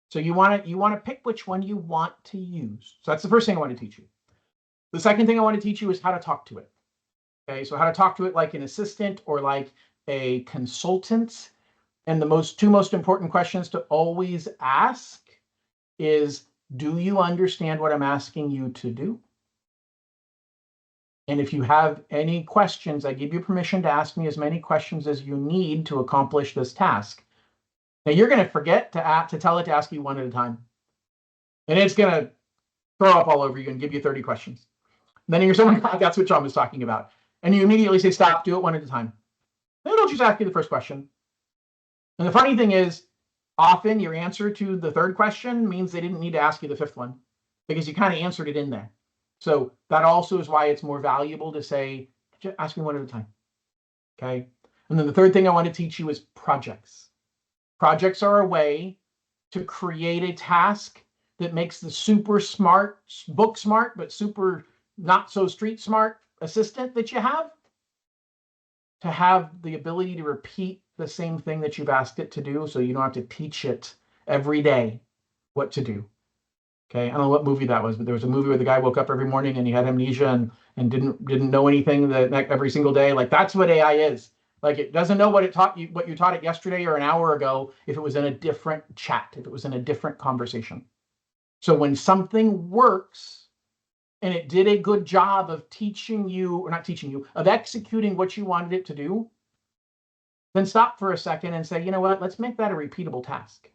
S1: So you want to pick which one you want to use. So that's the first thing I want to teach you. The second thing I want to teach you is how to talk to it. Okay, so how to talk to it like an assistant or like a consultant. And the 2 most important questions to always ask is, do you understand what I'm asking you to do? And if you have any questions, I give you permission to ask me as many questions as you need to accomplish this task. Now, you're going to forget to tell it to ask you one at a time. And it's going to throw up all over you and give you 30 questions. And then you're saying, oh, that's what John was talking about. And you immediately say, stop, do it one at a time. Then it'll just ask you the first question. And the funny thing is, often your answer to the 3rd question means they didn't need to ask you the 5th one, because you kind of answered it in there. So that also is why it's more valuable to say, just ask me one at a time. Okay. And then the 3rd thing I want to teach you is projects. Projects are a way to create a task that makes the super smart, book smart, but super not so street smart assistant that you have to have the ability to repeat the same thing that you've asked it to do, so you don't have to teach it every day what to do. Okay, I don't know what movie that was, but there was a movie where the guy woke up every morning and he had amnesia and didn't know anything that every single day. Like, that's what AI is. Like, it doesn't know what you taught it yesterday or an hour ago if it was in a different chat, if it was in a different conversation. So when something works and it did a good job of of executing what you wanted it to do, then stop for a second and say, you know what, let's make that a repeatable task.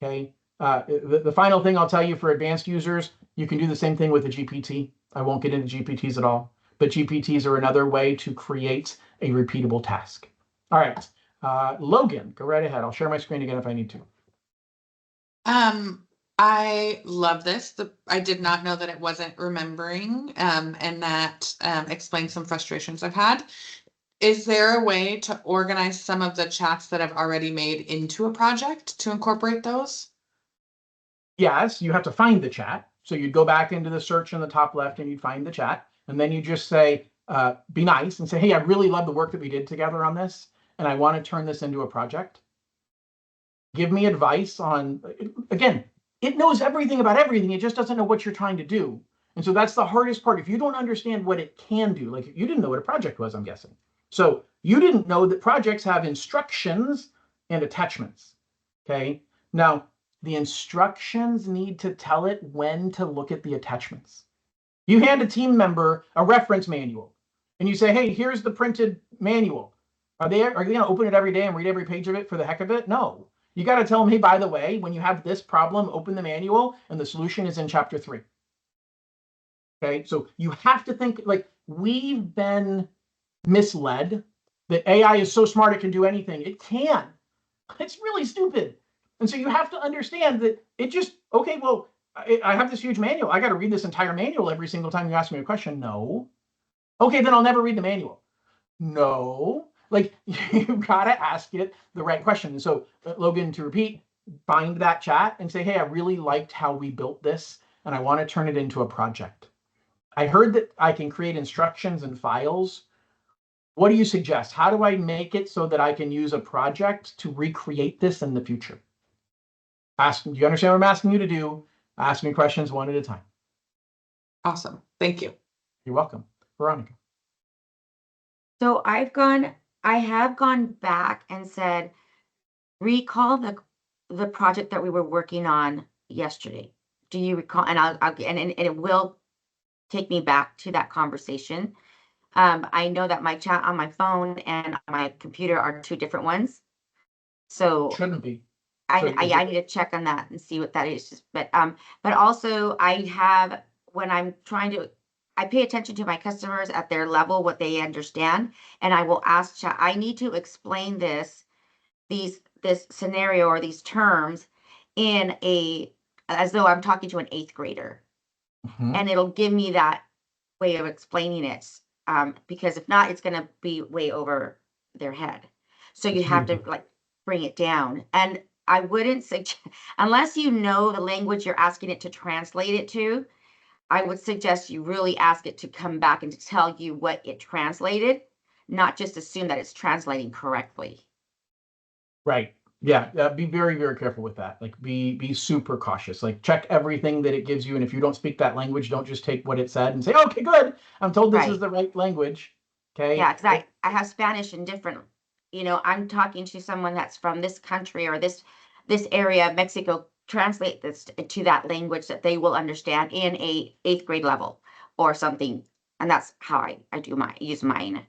S1: Okay. The final thing I'll tell you for advanced users, you can do the same thing with a GPT. I won't get into GPTs at all, but GPTs are another way to create a repeatable task. All right. Logan, go right ahead. I'll share my screen again if I need to.
S3: I love this. I did not know that it wasn't remembering, and that explains some frustrations I've had. Is there a way to organize some of the chats that I've already made into a project to incorporate those?
S1: Yes, you have to find the chat. So you'd go back into the search in the top left and you'd find the chat. And then you just say, be nice and say, hey, I really love the work that we did together on this, and I want to turn this into a project. Give me advice on, again, it knows everything about everything. It just doesn't know what you're trying to do. And so that's the hardest part. If you don't understand what it can do, like you didn't know what a project was, I'm guessing. So you didn't know that projects have instructions and attachments. Okay. Now, the instructions need to tell it when to look at the attachments. You hand a team member a reference manual and you say, hey, here's the printed manual. Are they going to open it every day and read every page of it for the heck of it? No. You got to tell them, hey, by the way, when you have this problem, open the manual and the solution is in chapter 3. Okay, so you have to think, like, we've been misled that AI is so smart it can do anything. It can. It's really stupid. And so you have to understand that it just, okay, well, I have this huge manual. I got to read this entire manual every single time you ask me a question. No. Okay, then I'll never read the manual. No. Like, you've got to ask it the right question. And so, Logan, to repeat, find that chat and say, hey, I really liked how we built this, and I want to turn it into a project. I heard that I can create instructions and files. What do you suggest? How do I make it so that I can use a project to recreate this in the future? Do you understand what I'm asking you to do? Ask me questions one at a time.
S3: Awesome. Thank you.
S1: You're welcome. Veronica.
S4: So I have gone back and said, recall the project that we were working on yesterday. Do you recall? And and it will take me back to that conversation. I know that my chat on my phone and on my computer are two different ones. So
S1: Shouldn't be.
S4: I need to check on that and see what that is. But also I have, when I'm trying to, I pay attention to my customers at their level, what they understand, and I will ask chat, I need to explain this scenario or these terms in as though I'm talking to an 8th grader.
S1: Mhm.
S4: And it'll give me that way of explaining it. Because if not, it's gonna be way over their head. So you
S1: That's
S4: have to
S1: beautiful.
S4: like bring it down. And I wouldn't suggest, unless you know the language you're asking it to translate it to, I would suggest you really ask it to come back and to tell you what it translated, not just assume that it's translating correctly.
S1: Right. Yeah. Be very, very careful with that. Like be super cautious. Like check everything that it gives you. And if you don't speak that language, don't just take what it said and say, okay, good. I'm told this is
S4: Right.
S1: the right language. Okay.
S4: Yeah, because I have Spanish in different, I'm talking to someone that's from this country or this area of Mexico, translate this to that language that they will understand in a 8th grade level or something. And that's how I use mine.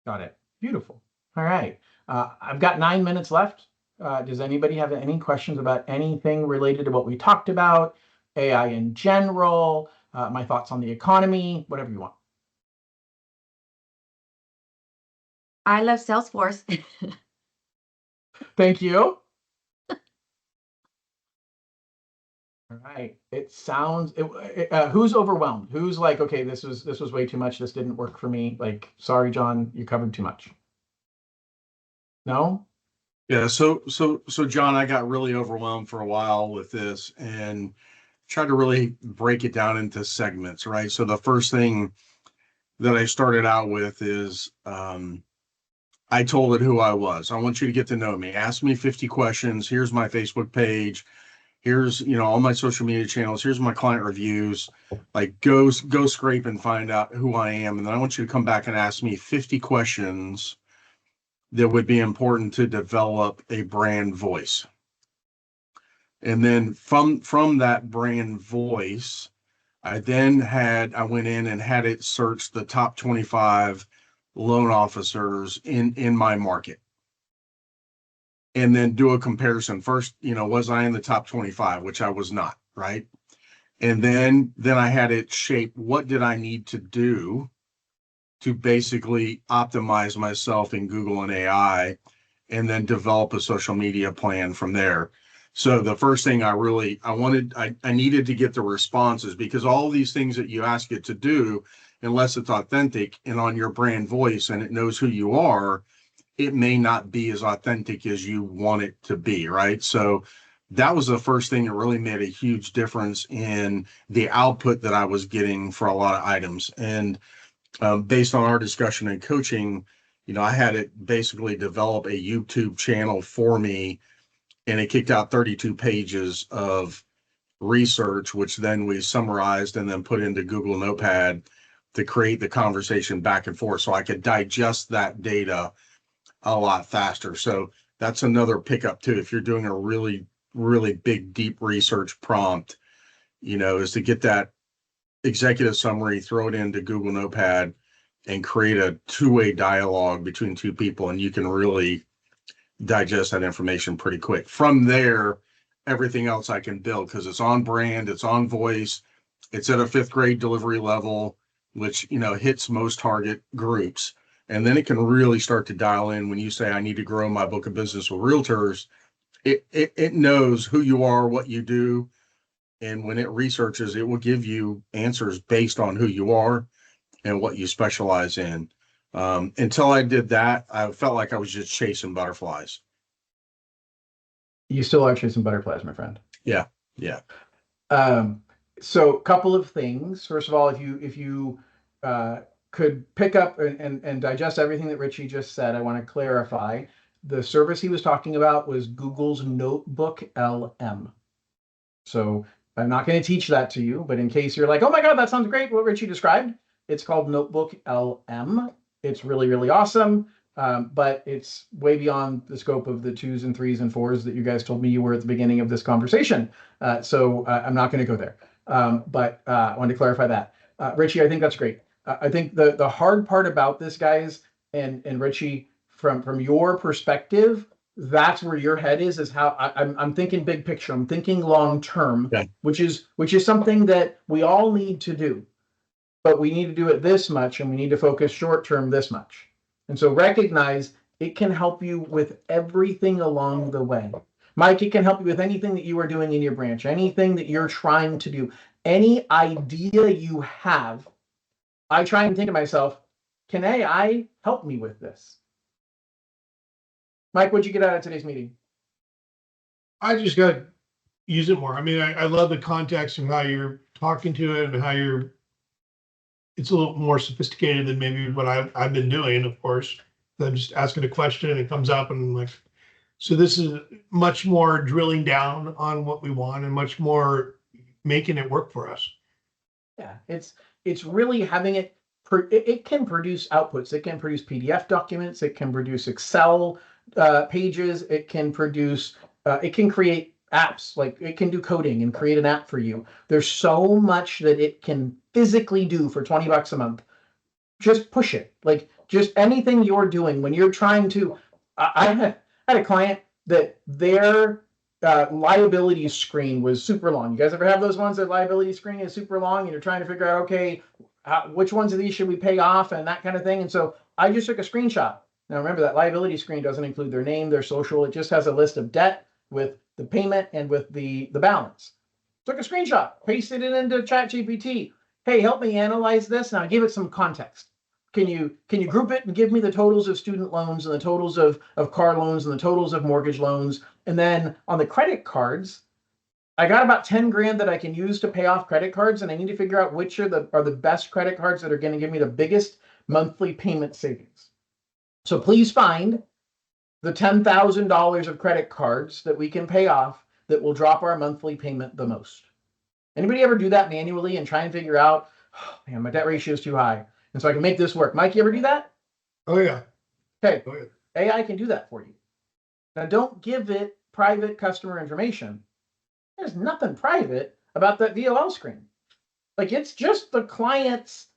S1: Got it. Beautiful. All right. I've got 9 minutes left. Does anybody have any questions about anything related to what we talked about, AI in general, my thoughts on the economy, whatever you want?
S4: I love Salesforce.
S1: Thank you. All right. It sounds. Who's overwhelmed? Who's like, okay, this was way too much. This didn't work for me. Like, sorry, John, you covered too much. No.
S7: Yeah, so John, I got really overwhelmed for a while with this and tried to really break it down into segments, right? So the first thing that I started out with is I told it who I was. I want you to get to know me. Ask me 50 questions. Here's my Facebook page. Here's, all my social media channels. Here's my client reviews. Like go scrape and find out who I am. And then I want you to come back and ask me 50 questions that would be important to develop a brand voice. And then from that brand voice, I went in and had it search the top 25 loan officers in my market. And then do a comparison. First, was I in the top 25, which I was not, right? And then I had it shape what did I need to do to basically optimize myself in Google and AI, and then develop a social media plan from there. So the first thing I needed to get the responses, because all these things that you ask it to do, unless it's authentic and on your brand voice and it knows who you are, it may not be as authentic as you want it to be, right? So that was the first thing that really made a huge difference in the output that I was getting for a lot of items. And based on our discussion and coaching, I had it basically develop a YouTube channel for me, and it kicked out 32 pages of research, which then we summarized and then put into Google Notepad to create the conversation back and forth so I could digest that data a lot faster. So that's another pickup too. If you're doing a really, really big, deep research prompt, is to get that executive summary, throw it into Google Notepad, and create a two-way dialogue between two people, and you can really digest that information pretty quick. From there, everything else I can build because it's on brand, it's on voice, it's at a 5th grade delivery level, which hits most target groups. And then it can really start to dial in when you say, I need to grow my book of business with realtors. It knows who you are, what you do. And when it researches, it will give you answers based on who you are and what you specialize in. Until I did that, I felt like I was just chasing butterflies.
S1: You still are chasing butterflies, my friend.
S7: Yeah. Yeah.
S1: So a couple of things. First of all, if you could pick up and digest everything that Richie just said, I want to clarify. The service he was talking about was Google's Notebook LM. So I'm not going to teach that to you, but in case you're like, oh my God, that sounds great, what Richie described, it's called Notebook LM. It's really, really awesome. But it's way beyond the scope of the 2s and 3s and 4s that you guys told me you were at the beginning of this conversation. So I'm not going to go there. But I wanted to clarify that. Richie, I think that's great. I think the hard part about this, guys, and Richie, from your perspective, that's where your head is how I'm thinking big picture. I'm thinking long term,
S7: Okay.
S1: which is something that we all need to do, but we need to do it this much, and we need to focus short term this much. And so recognize it can help you with everything along the way. Mike, it can help you with anything that you are doing in your branch, anything that you're trying to do, any idea you have. I try and think to myself, can AI help me with this? Mike, what'd you get out of today's meeting?
S2: I just got to use it more. I mean, I love the context of how you're talking to it and how it's a little more sophisticated than maybe what I've been doing, of course. I'm just asking a question and it comes up and I'm like, so this is much more drilling down on what we want and much more making it work for us.
S1: Yeah, it's really having it. It can produce outputs. It can produce PDF documents. It can produce Excel pages. It can produce. It can create apps. Like it can do coding and create an app for you. There's so much that it can physically do for $20 a month. Just push it. Like just anything you're doing when you're trying to. I had a client that their liability screen was super long. You guys ever have those ones that liability screen is super long and you're trying to figure out, okay, which ones of these should we pay off and that kind of thing. And so I just took a screenshot. Now remember that liability screen doesn't include their name, their social. It just has a list of debt with the payment and with the balance. Took a screenshot, pasted it into ChatGPT. Hey, help me analyze this. Now give it some context. Can you group it and give me the totals of student loans and the totals of car loans and the totals of mortgage loans? And then on the credit cards, I got about 10 grand that I can use to pay off credit cards. And I need to figure out which are the best credit cards that are going to give me the biggest monthly payment savings. So please find the $10,000 of credit cards that we can pay off that will drop our monthly payment the most. Anybody ever do that manually and try and figure out, oh, man, my debt ratio is too high. And so I can make this work. Mike, you ever do that?
S2: Oh yeah.
S1: Okay.
S2: Oh, yeah.
S1: AI can do that for you. Now don't give it private customer information. There's nothing private about that VOL screen. Like it's just the client's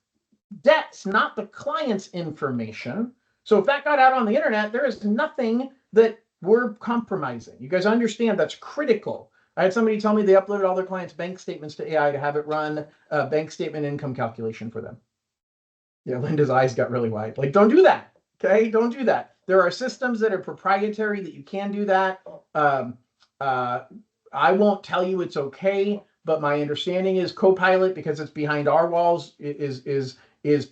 S1: debts, not the client's information. So if that got out on the internet, there is nothing that we're compromising. You guys understand that's critical. I had somebody tell me they uploaded all their clients' bank statements to AI to have it run a bank statement income calculation for them. Yeah, Linda's eyes got really wide. Like, don't do that. Okay, don't do that. There are systems that are proprietary that you can do that. I won't tell you it's okay, but my understanding is Copilot, because it's behind our walls, is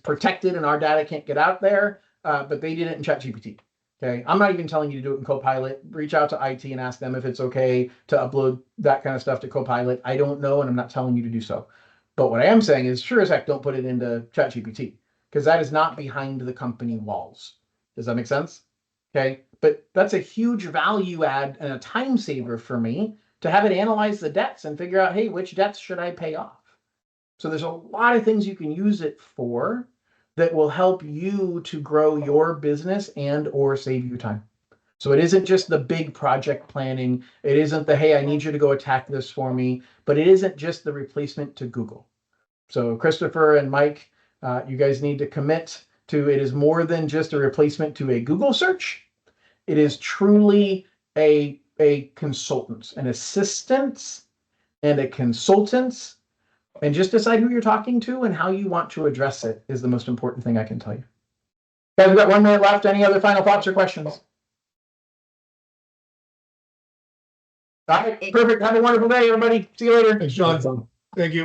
S1: protected and our data can't get out there. But they did it in ChatGPT. Okay, I'm not even telling you to do it in Copilot. Reach out to IT and ask them if it's okay to upload that kind of stuff to Copilot. I don't know, and I'm not telling you to do so. But what I am saying is, sure as heck, don't put it into ChatGPT, because that is not behind the company walls. Does that make sense? Okay, but that's a huge value add and a time saver for me to have it analyze the debts and figure out, hey, which debts should I pay off? So there's a lot of things you can use it for that will help you to grow your business and or save you time. So it isn't just the big project planning. It isn't the, hey, I need you to go attack this for me, but it isn't just the replacement to Google. So Christopher and Mike, you guys need to commit to it is more than just a replacement to a Google search. It is truly a consultant, an assistant and a consultant. And just decide who you're talking to and how you want to address it is the most important thing I can tell you. Guys, we've got 1 minute left. Any other final thoughts or questions? All right, perfect. Have a wonderful day, everybody. See you later.
S2: Thanks, John. Thank you.